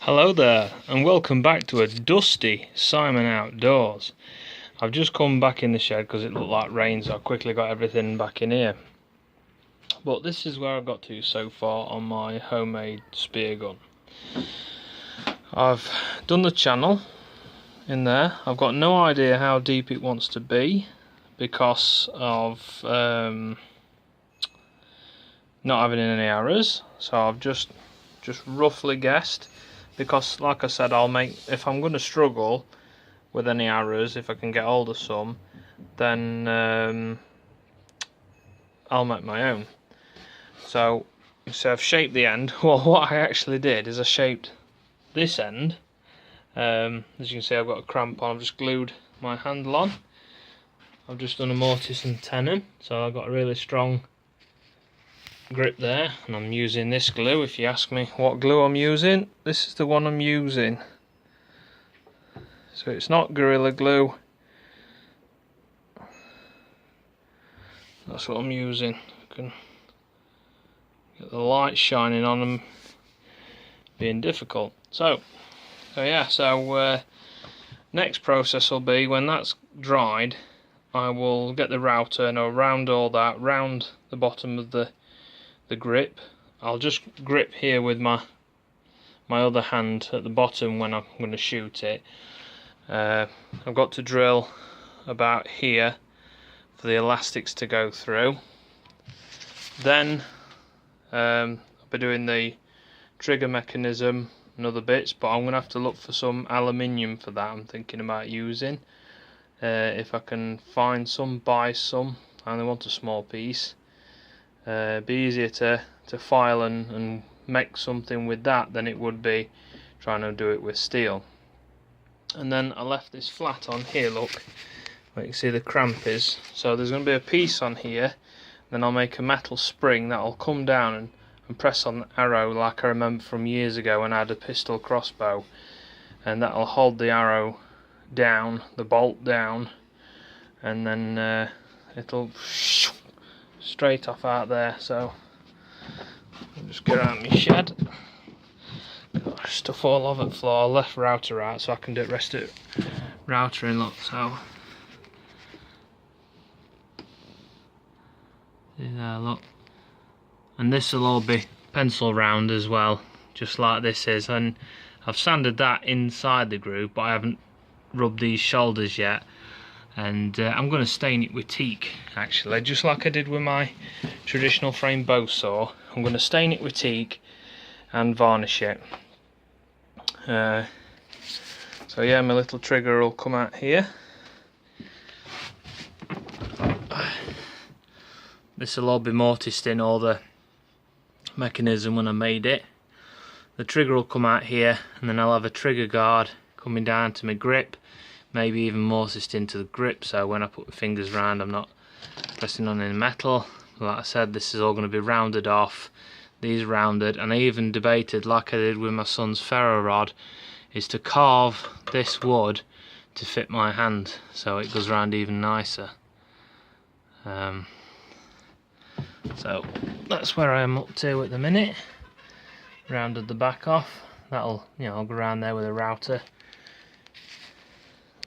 Hello there, and welcome back to a dusty Simon Outdoors. I've just come back in the shed because it looked like rain, so I quickly got everything back in here. But this is where I've got to so far on my homemade spear gun. I've done the channel in there. I've got no idea how deep it wants to be because of not having any arrows, so I've just roughly guessed. Because, like I said, if I'm going to struggle with any arrows, if I can get hold of some, then I'll make my own. So I've shaped the end. Well, what I actually did is I shaped this end. As you can see, I've got a cramp on. I've just glued my handle on. I've just done a mortise and tenon, so I've got a really strong grip there, and I'm using this glue. If you ask me what glue I'm using, this is the one I'm using. So it's not Gorilla Glue, that's what I'm using. I can get the light shining on them being difficult. So next process will be when that's dried, I will get the router and I'll round all that, round the bottom of the grip. I'll just grip here with my other hand at the bottom when I'm going to shoot it. I've got to drill about here for the elastics to go through. Then I'll be doing the trigger mechanism and other bits, but I'm going to have to look for some aluminium for that. I'm thinking about using. If I can find some, buy some. I only want a small piece. Be easier to file and make something with that than it would be trying to do it with steel. And then I left this flat on here, look, where you can see the cramp is. So there's going to be a piece on here, then I'll make a metal spring that'll come down and press on the arrow like I remember from years ago when I had a pistol crossbow, and that'll hold the arrow down, the bolt down, and then it'll straight off out there. So I'll just get around my shed. Got stuff all over the floor. Left router out so I can do the rest of it routering. Look, so see there, look, and this will all be pencil round as well, just like this is. And I've sanded that inside the groove, but I haven't rubbed these shoulders yet. And I'm going to stain it with teak, actually, just like I did with my traditional frame bow saw. I'm going to stain it with teak and varnish it. So yeah, my little trigger will come out here. This will all be mortised in, all the mechanism when I made it. The trigger will come out here, and then I'll have a trigger guard coming down to my grip. Maybe even mortised into the grip, so when I put my fingers around I'm not pressing on any metal. Like I said, this is all going to be rounded off, these rounded, and I even debated, like I did with my son's ferro rod, is to carve this wood to fit my hand so it goes round even nicer. So that's where I am up to at the minute. Rounded the back off. That'll, I'll go around there with a router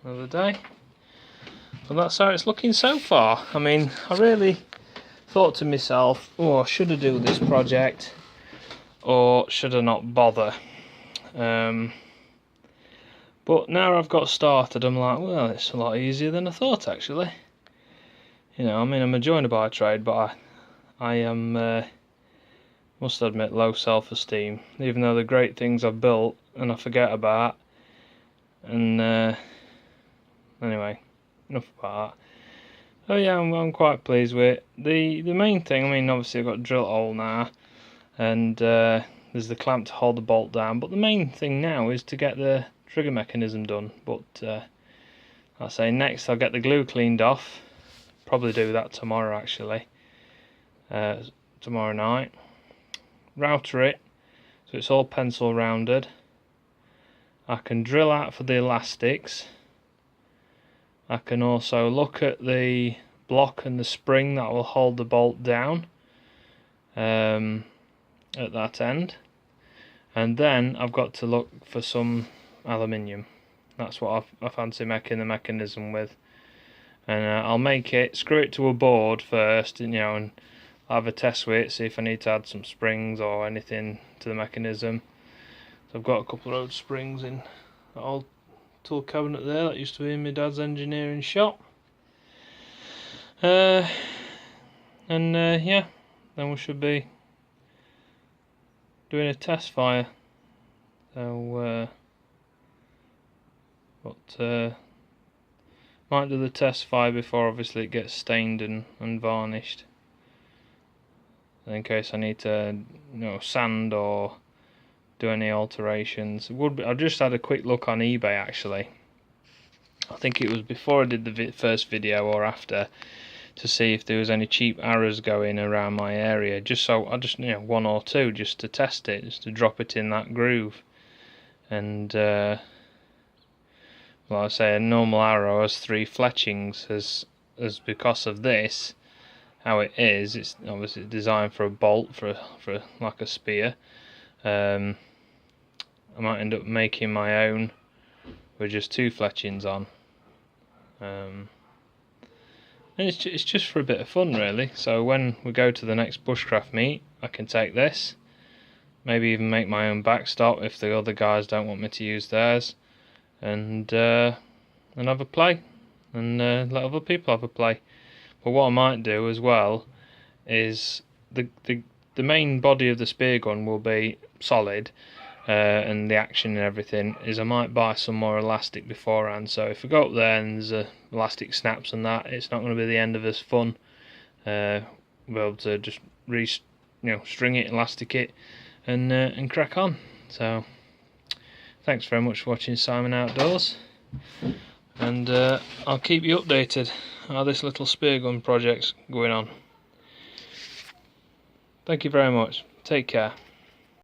another day. But that's how it's looking so far. I mean, I really thought to myself, oh, should I do this project or should I not bother? But now I've got started, I'm like, well, it's a lot easier than I thought, actually. I mean, I'm a joiner by trade, but I am, must admit, low self-esteem, even though the great things I've built and I forget about. And anyway, enough about that. Oh yeah, I'm quite pleased with it. The main thing, I mean, obviously I've got a drill hole now, and there's the clamp to hold the bolt down, but the main thing now is to get the trigger mechanism done. But I'll say next I'll get the glue cleaned off, probably do that tomorrow actually, tomorrow night. Router it so it's all pencil rounded. I can drill out for the elastics. I can also look at the block and the spring that will hold the bolt down at that end. and then I've got to look for some aluminium. That's what I fancy making the mechanism with, and I'll make it, screw it to a board first, and I'll have a test with it, see if I need to add some springs or anything to the mechanism. So I've got a couple of old springs in that old tool cabinet there that used to be in my dad's engineering shop. Yeah, then we should be doing a test fire. So might do the test fire before obviously it gets stained and varnished, in case I need to sand or do any alterations. I just had a quick look on eBay actually. I think it was before I did the first video or after, to see if there was any cheap arrows going around my area, just so I just one or two just to test it, just to drop it in that groove. And well, I say a normal arrow has 3 fletchings, as because of this, how it is, it's obviously designed for a bolt, for like a spear. I might end up making my own with just 2 fletchings on. And it's just for a bit of fun really. So when we go to the next bushcraft meet, I can take this, maybe even make my own backstop if the other guys don't want me to use theirs, and have a play, and let other people have a play. But what I might do as well is the main body of the spear gun will be solid, and the action and everything is, I might buy some more elastic beforehand, so if I go up there and there's elastic snaps and that, it's not going to be the end of this fun. We'll be able to just string it, elastic it, and crack on. So thanks very much for watching Simon Outdoors, and I'll keep you updated how this little spear gun project's going on. Thank you very much. Take care.